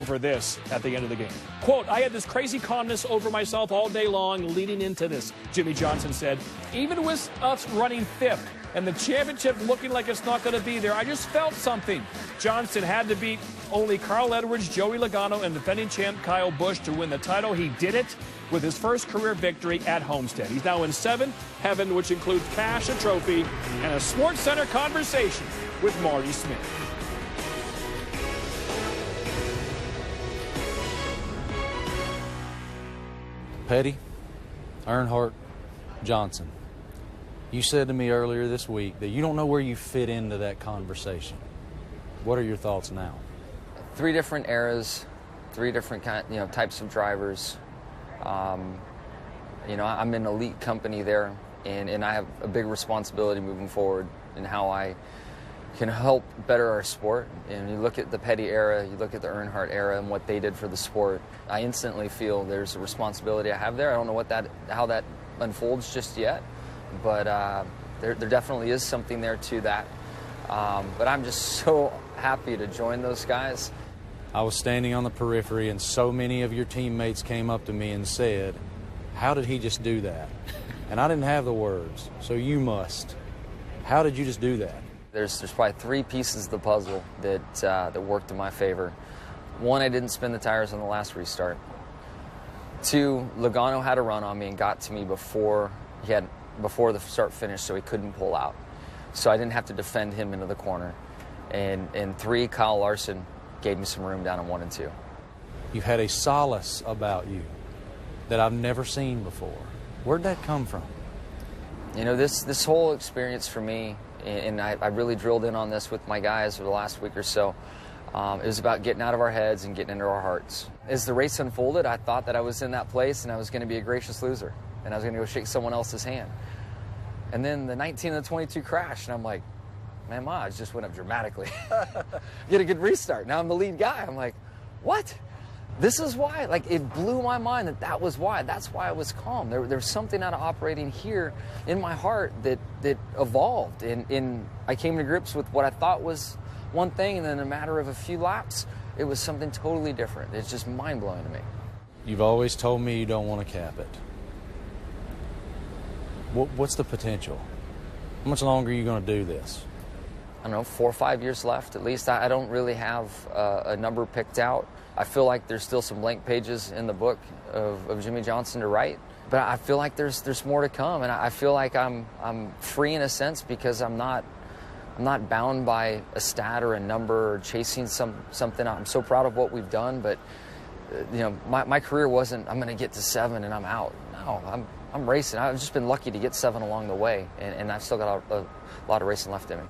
for this at the end of the game. Quote, I had this crazy calmness over myself all day long leading into this, Jimmie Johnson said. Even with us running fifth and the championship looking like it's not going to be there, I just felt something. Johnson had to beat only Carl Edwards, Joey Logano, and defending champ Kyle Busch to win the title. He did it with his first career victory at Homestead. He's now in seventh heaven, which includes cash, a trophy, and a Sports Center conversation with Marty Smith. Petty, Earnhardt, Johnson. You said to me earlier this week that you don't know where you fit into that conversation. What are your thoughts now? Three different eras, three different types of drivers. I'm in elite company there, and I have a big responsibility moving forward in how I can help better our sport. And you look at the Petty era, you look at the Earnhardt era and what they did for the sport, I instantly feel there's a responsibility I have there. I don't know how that unfolds just yet, but there definitely is something there to that. But I'm just so happy to join those guys. I was standing on the periphery and so many of your teammates came up to me and said, how did he just do that? And I didn't have the words, so you must. How did you just do that? There's probably three pieces of the puzzle that worked in my favor. One, I didn't spin the tires on the last restart. Two, Logano had a run on me and got to me before the start finished, so he couldn't pull out. So I didn't have to defend him into the corner. And three, Kyle Larson gave me some room down in 1 and 2. You've had a solace about you that I've never seen before. Where'd that come from? You know, this whole experience for me, and I really drilled in on this with my guys over the last week or so, it was about getting out of our heads and getting into our hearts. As the race unfolded, I thought that I was in that place and I was going to be a gracious loser, and I was going to go shake someone else's hand. And then the 19 and the 22 crashed, and I'm like, man, my odds just went up dramatically. Get a good restart. Now I'm the lead guy. I'm like, what? This is why? Like, it blew my mind that was why. That's why I was calm. There's something out of operating here in my heart that evolved. And I came to grips with what I thought was one thing, and then in a matter of a few laps, it was something totally different. It's just mind-blowing to me. You've always told me you don't want to cap it. What's the potential? How much longer are you going to do this? I don't know, 4 or 5 years left at least. I don't really have a number picked out. I feel like there's still some blank pages in the book of Jimmie Johnson to write, but I feel like there's more to come, and I feel like I'm free in a sense because I'm not bound by a stat or a number or chasing something. I'm so proud of what we've done, but my career wasn't I'm going to get to 7 and I'm out. No, I'm racing. I've just been lucky to get 7 along the way, and I've still got a lot of racing left in me.